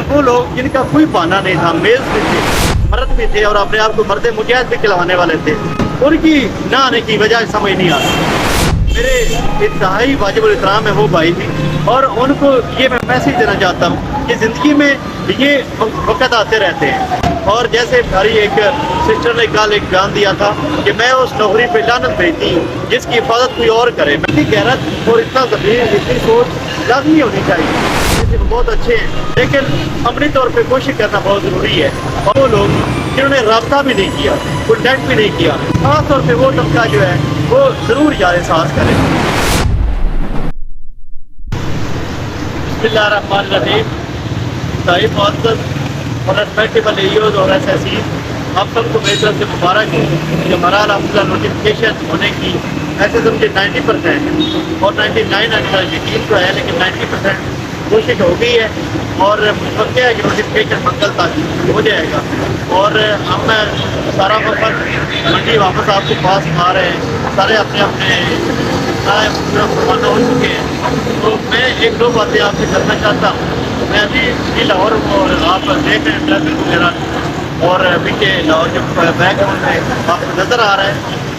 वो लोग जिनका कोई बहाना नहीं था, मेल भी थे, मर्द भी थे और अपने आप को मर्द मुजाहिद भी कहलाने वाले थे, उनकी ना आने की वजह समझ नहीं आती। मेरे इंतहाई वाजिबुल इहतराम है वो भाई भी, और उनको ये मैं मैसेज देना चाहता हूँ कि ज़िंदगी में ये वक़्त आते रहते हैं। और जैसे हमारी एक सिस्टर ने कल एक बयान दिया था कि मैं उस नौकरी पे लानत भेजती हूँ जिसकी हिफाजत कोई और करे। इतनी गैरत और इतना ज़मीर, इतनी सोच लाजमी होनी चाहिए। बहुत अच्छे हैं, लेकिन अमली तौर पे कोशिश करना बहुत ज़रूरी है। और वो लोग जिन्होंने रब्ता भी नहीं किया, कॉन्टैक्ट भी नहीं किया, खास तौर पे वो तबका जो है वो ज़रूर याद एहसास करें। बिस्मिल्लाहिर्रहमानिर्रहीम। साहिब मुअज़्ज़ज़ और रेस्पेक्टेबल एईओज़ और एसएसई, आप सबको मेरी तरफ से मुबारक हो कि हमारा अल्हम्दुलिल्लाह नोटिफिकेशन होने की ऐसे समझे 90% और 99 यकीन तो है, लेकिन 90% कोशिश हो गई है और वक्त है कि नोटिफिकेशन मंगल तक हो जाएगा। और हम सारा वक्त मंडी वापस आपके पास आ रहे हैं, सारे अपने अपने रवाना हो चुके हैं। तो मैं एक दो बातें आपसे करना चाहता हूँ। मैं अभी लाहौर और आप देख रहे हैं ट्रैफिक वगैरह और पीछे लाहौर जो बैकग्राउंड में आपको नज़र आ रहा है,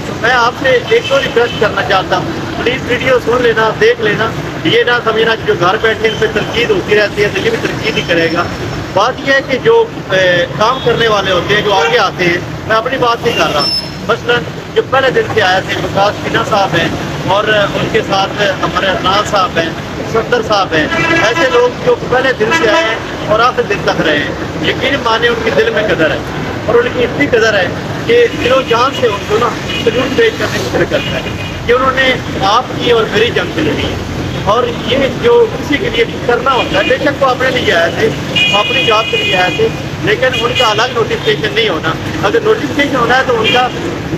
तो मैं आपसे एक दो रिक्वेस्ट करना चाहता हूँ। प्लीज़ वीडियो सुन लेना, देख लेना, ये ना समझना कि जो घर बैठे इन पर तनकीद होती रहती है तो ये भी तनकीद ही करेगा। बात यह है कि जो काम करने वाले होते हैं, जो आगे आते हैं, मैं अपनी बात नहीं कर रहा। मसलन जो पहले दिन से आए थे विकास मीना साहब हैं और उनके साथ हमारे अदनान साहब हैं, सफदर साहब हैं, ऐसे लोग जो पहले दिन से आए हैं और आखिर दिन तक रहे हैं, यकीन माने उनके दिल में कदर है और उनकी इतनी कदर है कि दिलो जान से उनको ना सलूट पेश करने की फिक्र करता है कि उन्होंने आपकी और मेरी जंग से लड़ी है। और ये जो किसी के लिए करना होता है, बेशक वो अपने लिए आए थे, अपनी जॉब के लिए आए थे, लेकिन उनका अलग नोटिफिकेशन नहीं होना। अगर नोटिफिकेशन होना है तो उनका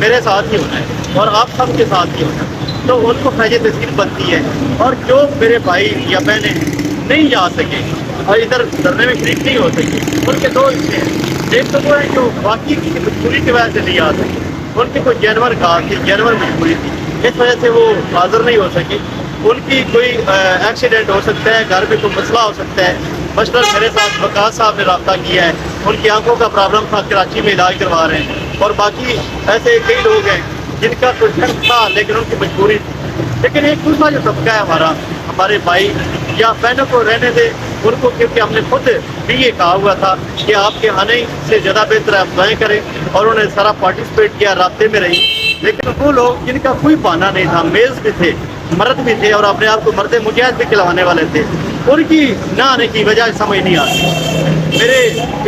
मेरे साथ ही होना है और आप सबके साथ ही होना है, तो उनको फैज तस्कीन बनती है। और जो मेरे भाई या बहनें नहीं जा सके और इधर धरने में शरीक नहीं हो सके, उनके दो हिस्से हैं। एक तो वो है जो बाकी की मजबूरी की वजह से नहीं आ सके, उनकी कोई जानवर कहा थी, जानवर मजबूरी थी, इस वजह से वो हाजिर नहीं हो सके। उनकी कोई एक्सीडेंट हो सकता है, घर में कोई मसला हो सकता है। मसलन मेरे साथ वकास साहब ने रब्ता किया है, उनकी आंखों का प्रॉब्लम था, कराची में इलाज करवा रहे हैं। और बाकी ऐसे कई लोग हैं जिनका कोई शक था लेकिन उनकी मजबूरी थी। लेकिन एक दूसरा जो तबका है हमारा, हमारे भाई या बहनों को रहने दे उनको, क्योंकि हमने खुद भी ये कहा हुआ था कि आपके आने से ज़्यादा बेहतर आप दुआएं करें, और उन्होंने सारा पार्टिसिपेट किया, रास्ते में रही। लेकिन वो लोग जिनका कोई बहाना नहीं था, मेल्स भी थे, मर्द भी थे और अपने आप को मर्द मुजाहिद भी कहलाने वाले थे, उनकी ना आने की वजह समझ नहीं आती। मेरे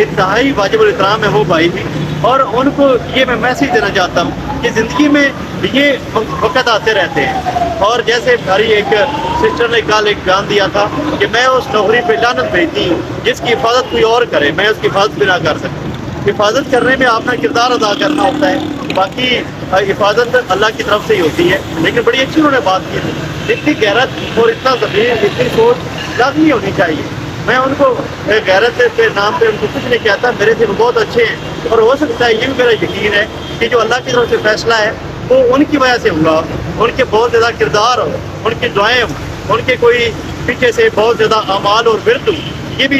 इंतहाई वाजिबुल इहतराम है वो भाई भी, और उनको ये मैं मैसेज देना चाहता हूँ कि ज़िंदगी में ये वक़्त आते रहते हैं। और जैसे हमारी एक सिस्टर ने कल एक बयान दिया था कि मैं उस नौकरी पे लानत भेजती हूँ जिसकी हिफाजत कोई और करे, मैं उसकी हिफाजत भी ना कर सकती। हिफाजत करने में अपना किरदार अदा करना होता है, बाकी हिफाजत अल्लाह की तरफ से ही होती है। लेकिन बड़ी अच्छी उन्होंने बात की थी। इतनी गैरत और इतना ज़मीर, इतनी सोच लाजमी होनी चाहिए। मैं उनको गैरत के नाम पे उनको कुछ नहीं कहता, मेरे से वो बहुत अच्छे हैं और हो सकता है, ये भी मेरा यकीन है कि जो अल्लाह की तरफ से फैसला है वो उनकी वजह से हुआ, उनके बहुत ज़्यादा किरदार हो, उनकी दुआएं हो, उनके कोई पीछे से बहुत ज़्यादा अमाल और विरद हो, ये भी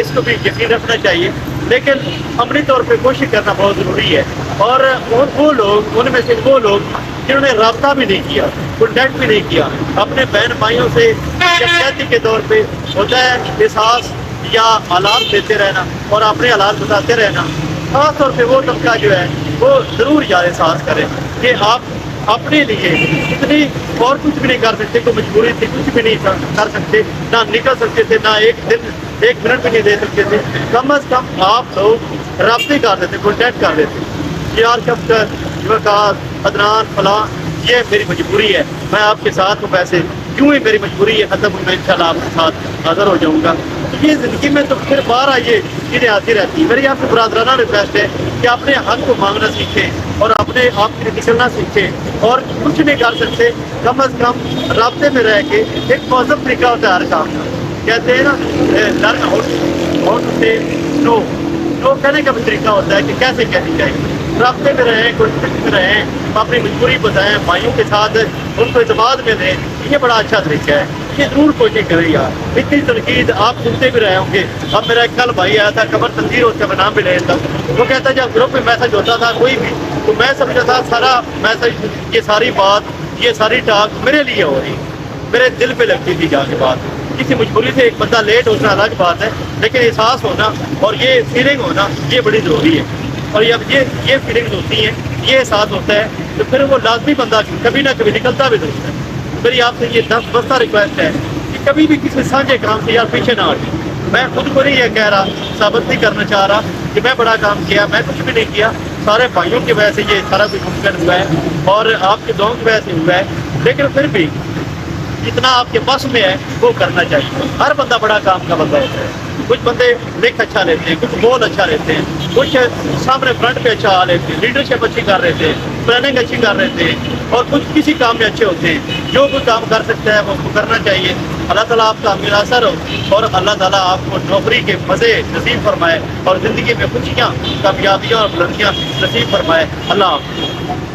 इसको भी यकीन रखना चाहिए। लेकिन अमली तौर पे कोशिश करना बहुत ज़रूरी है। और वो लोग, उनमें से वो लोग जिन्होंने रब्ता भी नहीं किया, कॉन्टैक्ट भी नहीं किया, अपने बहन भाइयों से शख्सियती के तौर पे होता है एहसास या हालात देते रहना और अपने हालात बताते रहना। ख़ास तौर पे वो तबका जो है वो ज़रूर याद एहसास करें कि आप अपने लिए इतनी और कुछ भी नहीं कर सकते, कोई मजबूरी थी, कुछ भी नहीं कर सकते, ना निकल सकते थे, ना एक दिन एक मिनट भी नहीं दे सकते थे। कम अज़ कम आप लोग रब्ते कर देते, कॉन्टैक्ट कर देते, यार शफ्कर, वकास, अदनान, फलां, ये मेरी मजबूरी है, मैं आपके साथ हूँ। वैसे क्यों ही मेरी मजबूरी है ख़त्म, मैं इंशाल्लाह आपके साथ हाज़िर हो जाऊँगा। ये ज़िंदगी में तो फिर बाहर आइए, चीज़ें आती रहती है। मेरी आपसे बरादराना रिक्वेस्ट है कि अपने हक को मांगना सीखें और अपने आप के लिए निकलना सीखें। और कुछ नहीं कर सकते, कम अज़ कम राब्ते में रह के एक मौसम तरीका होता है हर काम का। कहते हैं ना, लर्न हाउ टू से नो कहने का भी तरीका होता है कि कैसे कहनी चाहिए। रास्ते में रहें, कोशिश में रहें, अपनी मजबूरी बताएं, भाइयों के साथ उनको इत्मीनान में दें, ये बड़ा अच्छा तरीका है। کی ضرور کوشش کریں یار، اتنی تنقید آپ سنتے بھی رہے ہوں گے۔ اب میرا ایک کل بھائی آیا تھا، قمر تنظیر اس کا نام بھی لے لیتا ہوں، وہ کہتا ہے جب گروپ میں میسج ہوتا تھا کوئی بھی، تو میں سمجھا تھا سارا میسج، یہ ساری بات، یہ ساری ٹاک میرے لیے ہو رہی، میرے دل پہ لگتی تھی جا کے بات۔ کسی مجبوری سے ایک بندہ لیٹ ہونا الگ بات ہے، لیکن احساس ہونا اور یہ فیلنگ ہونا یہ بڑی ضروری ہے۔ اور جب یہ فیلنگز ہوتی ہیں، یہ احساس ہوتا ہے، تو پھر وہ لازمی بندہ کبھی نہ کبھی نکلتا بھی ضرور ہے۔ میری آپ سے یہ دس بستہ ریکویسٹ ہے کہ کبھی بھی کسی سانجھے کام سے یار پیچھے نہ ہٹیں۔ میں خود کو نہیں یہ کہہ رہا، ثابت نہیں کرنا چاہ رہا کہ میں بڑا کام کیا، میں کچھ بھی نہیں کیا، سارے بھائیوں کی وجہ سے یہ سارا کچھ ممکن ہوا ہے اور آپ کے دعاؤں کی وجہ سے ہوا ہے، لیکن پھر بھی جتنا آپ کے پاس میں ہے وہ کرنا چاہیے۔ ہر بندہ بڑا کام کا بندہ ہوتا ہے، کچھ بندے لکھ اچھا لیتے ہیں، کچھ بول اچھا لیتے ہیں، کچھ سامنے فرنٹ پہ اچھا آ لیتے ہیں، لیڈرشپ اچھی کر رہے تھے، پلاننگ اچھی کر رہے تھے، اور کچھ کسی کام میں اچھے ہوتے ہیں۔ جو کوئی کام کر سکتا ہے وہ اس کو کرنا چاہیے۔ اللہ تعالیٰ آپ کا مناصر ہو اور اللہ تعالیٰ آپ کو نوکری کے مزے نصیب فرمائے اور زندگی میں خوشیاں، کامیابیاں اور بلندیاں نصیب فرمائے۔ اللہ حافظ۔